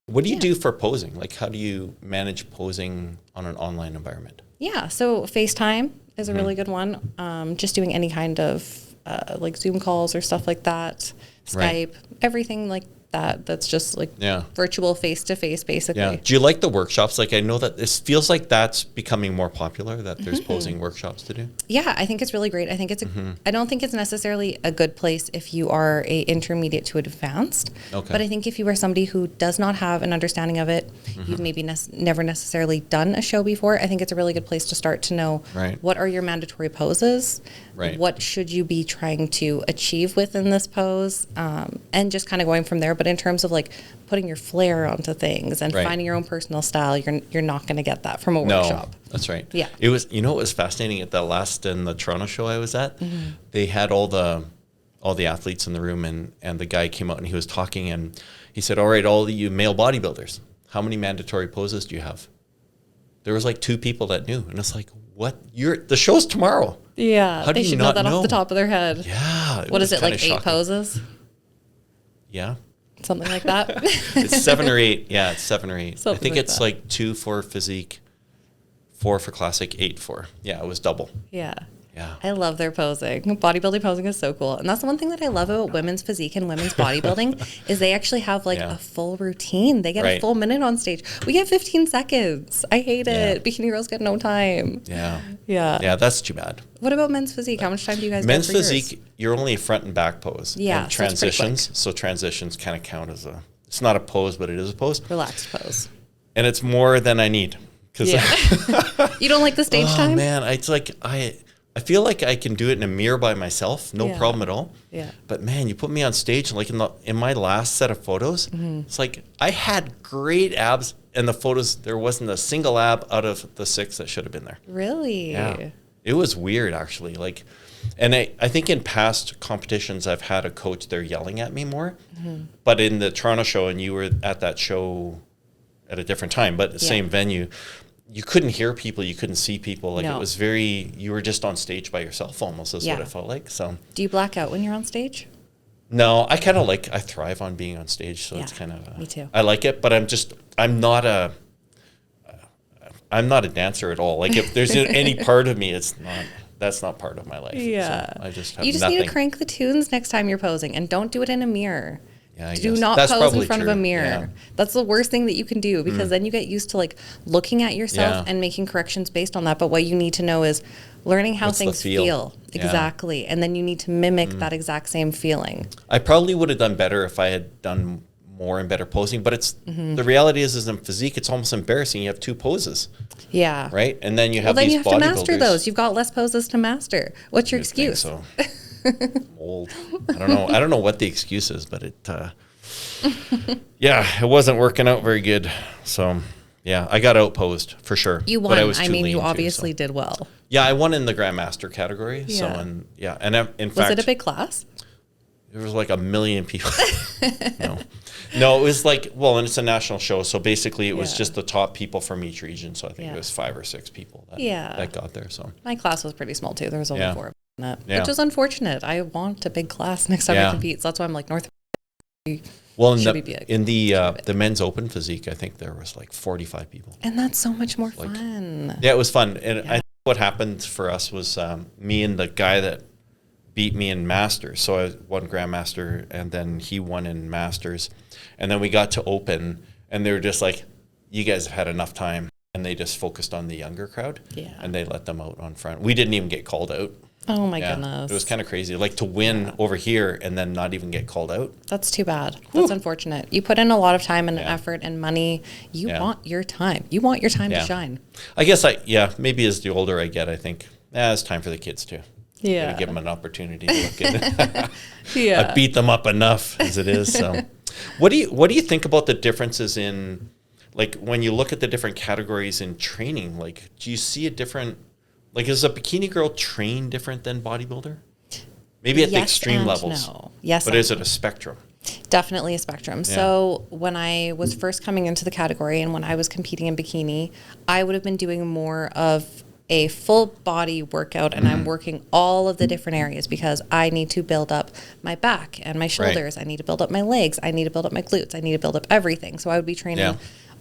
What do you do for posing? Like, how do you manage posing on an online environment? Yeah, so FaceTime is a really good one. Just doing any kind of like Zoom calls or stuff like that, Skype, everything like that. That's just like virtual face-to-face, basically. Yeah. Do you like the workshops? Like, I know that this feels like that's becoming more popular, that there's posing workshops to do. Yeah, I think it's really great. I think it's I don't think it's necessarily a good place if you are a intermediate to advanced. Okay. But I think if you are somebody who does not have an understanding of it, you've maybe never necessarily done a show before, I think it's a really good place to start to know what are your mandatory poses, what should you be trying to achieve within this pose, and just kind of going from there. But in terms of like putting your flair onto things and finding your own personal style, you're not going to get that from a workshop. That's right. Yeah. It was, it was fascinating at the Toronto show I was at. They had all the athletes in the room, and the guy came out and he was talking, and he said, all right, all of you male bodybuilders, how many mandatory poses do you have? There was like 2 people that knew. And it's like, what? The show's tomorrow. Yeah. How do they you should not know that know? off the top of their head. Yeah. What is it, like 8 poses? Yeah. Something like that. It's 7 or 8. Yeah, it's 7 or 8. Something I think like it's that. like 2 for physique, 4 for classic, 8 for. Yeah, it was double. Yeah. Yeah. I love their posing. Bodybuilding posing is so cool. And that's the one thing that I love about women's physique and women's bodybuilding is they actually have like a full routine. They get a full minute on stage. We get 15 seconds. I hate it. Bikini girls get no time. Yeah. Yeah. Yeah, that's too bad. What about men's physique? How much time do you guys men's get for physique, yours? you're only a front and back pose. Yeah. And transitions. So transitions kind of count as it's not a pose, but it is a pose. Relaxed pose. And it's more than I need. Yeah. You don't like the stage time? Oh, man. It's like, I feel like I can do it in a mirror by myself, no problem at all. Yeah. But man, you put me on stage, like in my last set of photos, it's like I had great abs, and the photos there wasn't a single ab out of the 6 that should have been there. Really? Yeah. It was weird actually. Like, and I think in past competitions I've had a coach there yelling at me more, but in the Toronto show, and you were at that show at a different time, but the same venue. You couldn't hear people, you couldn't see people. Like it was you were just on stage by yourself almost is what it felt like. So do you black out when you're on stage? No, I kind of I thrive on being on stage. So it's kind of, me too. I like it, but I'm not a dancer at all. Like if there's any part of me, that's not part of my life. Yeah. So I just have You just need to crank the tunes next time you're posing, and don't do it in a mirror. Yeah, do not pose in front of a mirror. Yeah. That's the worst thing that you can do, because then you get used to like looking at yourself and making corrections based on that. But what you need to know is learning how things feel. Exactly. And then you need to mimic that exact same feeling. I probably would have done better if I had done more and better posing, but it's the reality is in physique, it's almost embarrassing. You have 2 poses. Yeah. Right? And then you have then these you have to master those. You've got less poses to master. What's your excuse? So. Old. I don't know what the excuse is, but it wasn't working out very good. So yeah, I got outposed for sure. You won. But I mean, you obviously did well. Yeah, I won in the Grandmaster category. Yeah. So and in fact, was it a big class? There was like 1 million people. No, it was like, and it's a national show, so basically it was just the top people from each region. So I think it was 5 or 6 people that got there. So my class was pretty small too. There was only 4 in it, which is unfortunate. I want a big class next time I compete. So that's why I'm like North. Well, in the men's open physique, I think there was like 45 people. And that's so much more fun. Yeah, it was fun. And I think what happened for us was me and the guy that beat me in Masters. So I won Grandmaster, and then he won in Masters. And then we got to open, and they were just like, you guys have had enough time. And they just focused on the younger crowd. Yeah. And they let them out on front. We didn't even get called out. Oh my goodness. It was kind of crazy. Like to win over here and then not even get called out. That's too bad. That's unfortunate. You put in a lot of time and effort and money. You want your time. You want your time to shine. I guess maybe as the older I get, I think, it's time for the kids too. Yeah. Gotta give them an opportunity to look at it. I beat them up enough as it is. So what do you think about the differences in, like, when you look at the different categories in training? Like, do you see a different, like, is a bikini girl trained different than bodybuilder? Maybe at the extreme levels. No. Yes. But is it a spectrum? Definitely a spectrum. Yeah. So when I was first coming into the category and when I was competing in bikini, I would have been doing more of a full body workout and I'm working all of the different areas because I need to build up my back and my shoulders. I need to build up my legs. I need to build up my glutes. I need to build up everything. So I would be training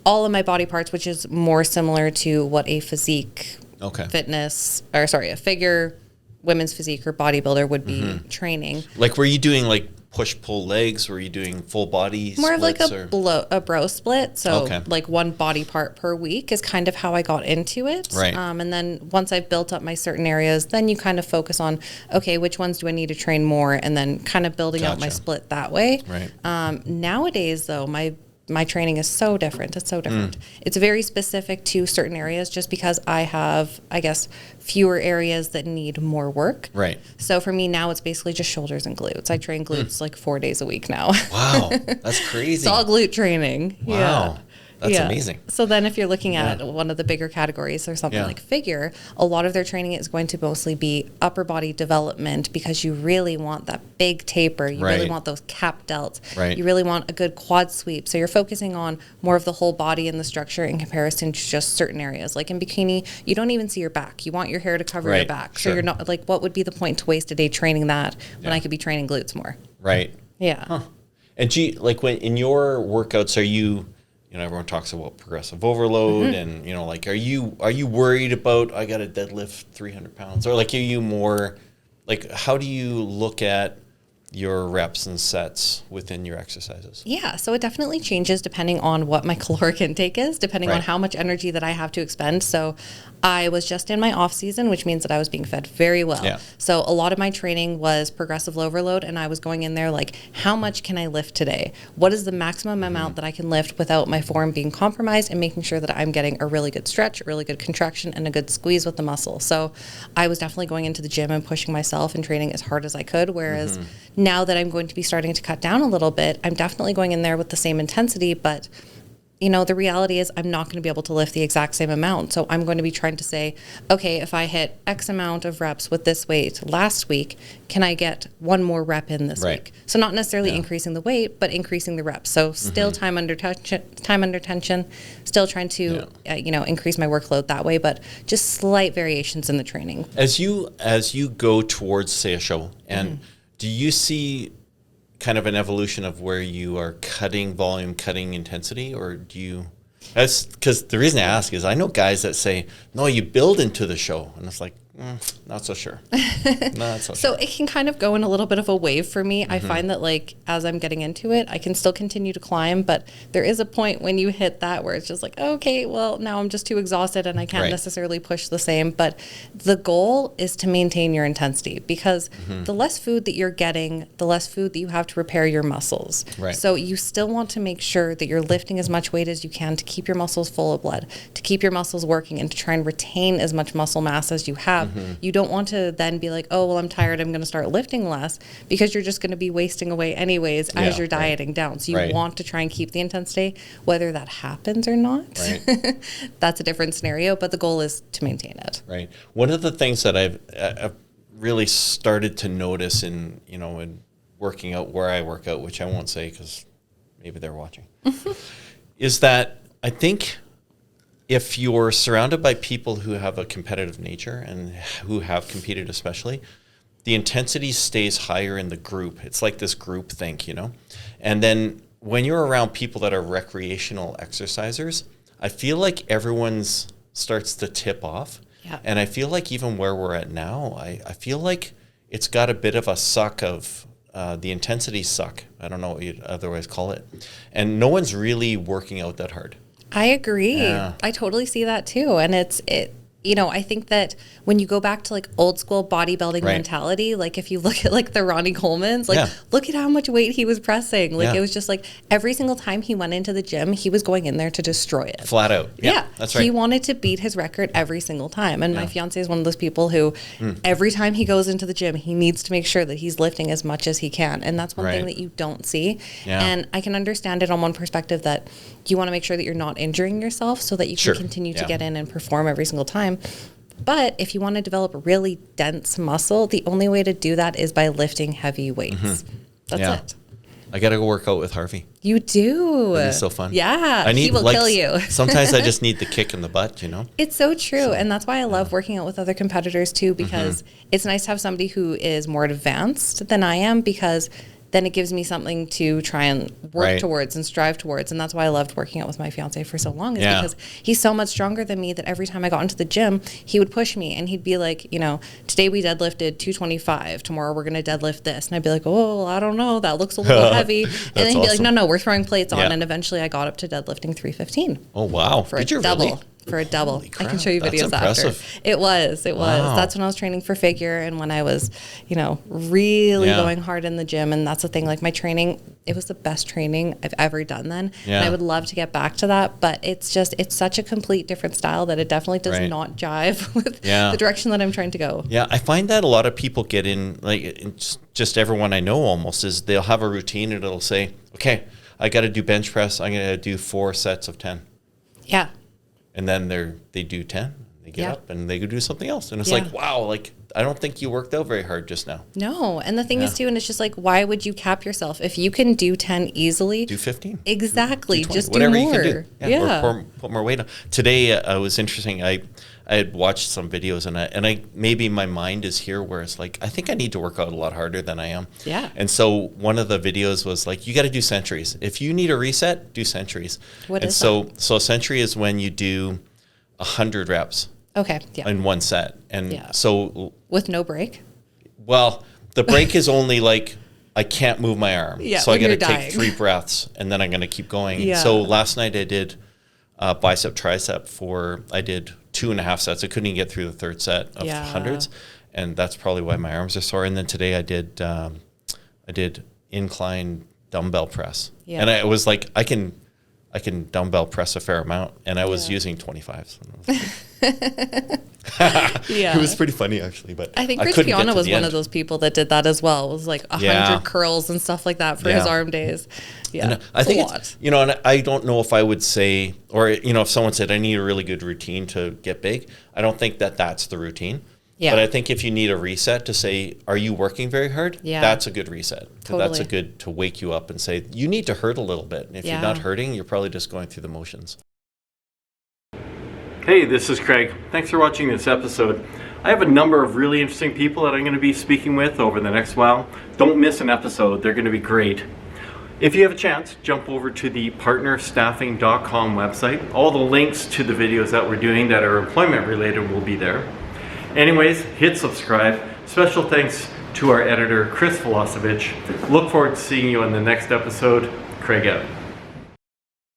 all of my body parts, which is more similar to what a physique a figure, women's physique or bodybuilder would be training. Like, were you doing like push-pull legs? Were you doing full body more splits? More of like a bro split. So like one body part per week is kind of how I got into it. Right. And then once I've built up my certain areas, then you kind of focus on, okay, which ones do I need to train more? And then kind of building out my split that way. Right. Nowadays, though, my training is so different. It's so different. It's very specific to certain areas just because I have, I guess, fewer areas that need more work. Right. So for me now, it's basically just shoulders and glutes. I train glutes like 4 days a week now. Wow. That's crazy. It's all glute training. Wow. Yeah. That's amazing. So then if you're looking at one of the bigger categories or something like figure, a lot of their training is going to mostly be upper body development because you really want that big taper. You really want those cap delts. Right. You really want a good quad sweep. So you're focusing on more of the whole body and the structure in comparison to just certain areas. Like in bikini, you don't even see your back. You want your hair to cover your back. So you're not like, what would be the point to waste a day training that when I could be training glutes more? Right. Yeah. Huh. And like when in your workouts, are you everyone talks about progressive overload and, like, are you worried about, I got to deadlift 300 pounds? Or like, are you more like, how do you look at your reps and sets within your exercises? Yeah, so it definitely changes depending on what my caloric intake is, depending on how much energy that I have to expend. So I was just in my off season, which means that I was being fed very well. Yeah. So a lot of my training was progressive overload, and I was going in there like, how much can I lift today? What is the maximum amount that I can lift without my form being compromised, and making sure that I'm getting a really good stretch, a really good contraction, and a good squeeze with the muscle. So I was definitely going into the gym and pushing myself and training as hard as I could, whereas now that I'm going to be starting to cut down a little bit, I'm definitely going in there with the same intensity, but the reality is I'm not going to be able to lift the exact same amount. So I'm going to be trying to say, okay, if I hit X amount of reps with this weight last week, can I get one more rep in this week? So not necessarily increasing the weight, but increasing the reps. So still time under tension, still trying to, increase my workload that way, but just slight variations in the training. As you go towards, say, a show, and do you see kind of an evolution of where you are cutting volume, cutting intensity, or do you? Because the reason I ask is I know guys that say, no, you build into the show, and it's like, not so sure. Not so So it can kind of go in a little bit of a wave for me. I find that like as I'm getting into it, I can still continue to climb, but there is a point when you hit that where it's just like, okay, well now I'm just too exhausted and I can't necessarily push the same. But the goal is to maintain your intensity, because the less food that you're getting, the less food that you have to repair your muscles. Right. So you still want to make sure that you're lifting as much weight as you can to keep your muscles full of blood, to keep your muscles working, and to try and retain as much muscle mass as you have. You don't want to then be like, oh, well, I'm tired, I'm going to start lifting less, because you're just going to be wasting away anyways as you're dieting down. So you want to try and keep the intensity, whether that happens or not. Right. That's a different scenario, but the goal is to maintain it. Right. One of the things that I've really started to notice in working out where I work out, which I won't say because maybe they're watching, is that I think if you're surrounded by people who have a competitive nature and who have competed especially, the intensity stays higher in the group. It's like this group think, And then when you're around people that are recreational exercisers, I feel like everyone's starts to tip off. Yeah. And I feel like even where we're at now, I feel like it's got a bit of a suck of the intensity suck. I don't know what you'd otherwise call it. And no one's really working out that hard. I agree. Yeah. I totally see that too. And I think that when you go back to like old school bodybuilding mentality, like if you look at like the Ronnie Coleman's, like look at how much weight he was pressing. Like it was just like every single time he went into the gym, he was going in there to destroy it. Flat out. Yeah, that's right. He wanted to beat his record every single time. And my fiance is one of those people who every time he goes into the gym, he needs to make sure that he's lifting as much as he can. And that's one thing that you don't see. Yeah. And I can understand it on one perspective that you want to make sure that you're not injuring yourself so that you can continue to get in and perform every single time. But if you want to develop really dense muscle, the only way to do that is by lifting heavy weights. That's it. I got to go work out with Harvey. You do. It'd be so fun. Yeah. He will kill you. Sometimes I just need the kick in the butt, you know? It's so true. And that's why I love working out with other competitors too, because it's nice to have somebody who is more advanced than I am, because then it gives me something to try and work towards and strive towards. And that's why I loved working out with my fiance for so long, is because he's so much stronger than me that every time I got into the gym, he would push me and he'd be like, you know, today we deadlifted 225, tomorrow we're going to deadlift this. And I'd be like, oh, I don't know, that looks a little heavy. And then he'd be like, no, we're throwing plates on. And eventually I got up to deadlifting 315. Oh, wow. For a double. Really? For a double. I can show you videos impressive. after. It was. Wow. That's when I was training for figure, and when I was, you know, really going hard in the gym. And that's the thing, like my training, it was the best training I've ever done then. And I would love to get back to that, but it's such a complete different style that it definitely does not jive with the direction that I'm trying to go. Yeah, I find that a lot of people get in, like just everyone I know almost, is they'll have a routine and it'll say, okay, I got to do bench press. I'm going to do 4 sets of 10. Yeah. And then they do 10, they get up and they go do something else. And it's like, wow, like, I don't think you worked out very hard just now. No. And the thing is too, and it's just like, why would you cap yourself? If you can do 10 easily. Do 15. Exactly. Do 20, just whatever do more. You can do. Or put more weight on. Today, it was interesting. I had watched some videos and I maybe my mind is here where it's like, I think I need to work out a lot harder than I am. Yeah. And so one of the videos was like, you got to do centuries. If you need a reset, do centuries. What is that? So a century is when you do 100 reps. Okay. Yeah. In one set. And so with no break? Well, the break is only like, I can't move my arm. Yeah, so I got to take 3 breaths and then I'm going to keep going. Yeah. So last night I did bicep tricep I did 2.5 sets. I couldn't even get through the 3rd set of hundreds. And that's probably why my arms are sore. And then today I did incline dumbbell press. Yeah. And I was like, I can dumbbell press a fair amount, and I was using 25s. It was pretty funny actually, but I think Chris Piana was one of those people that did that as well. It was like 100 curls and stuff like that for his arm days. Yeah, and I think it's, you know, and I don't know if I would say, or you know, if someone said I need a really good routine to get big, I don't think that's the routine. Yeah. But I think if you need a reset to say, are you working very hard? Yeah. That's a good reset. Totally. That's a good to wake you up and say, you need to hurt a little bit. And if you're not hurting, you're probably just going through the motions. Hey, this is Craig. Thanks for watching this episode. I have a number of really interesting people that I'm going to be speaking with over the next while. Don't miss an episode. They're going to be great. If you have a chance, jump over to the partnerstaffing.com website. All the links to the videos that we're doing that are employment related will be there. Anyways, hit subscribe. Special thanks to our editor, Chris Velosevich. Look forward to seeing you on the next episode. Craig out.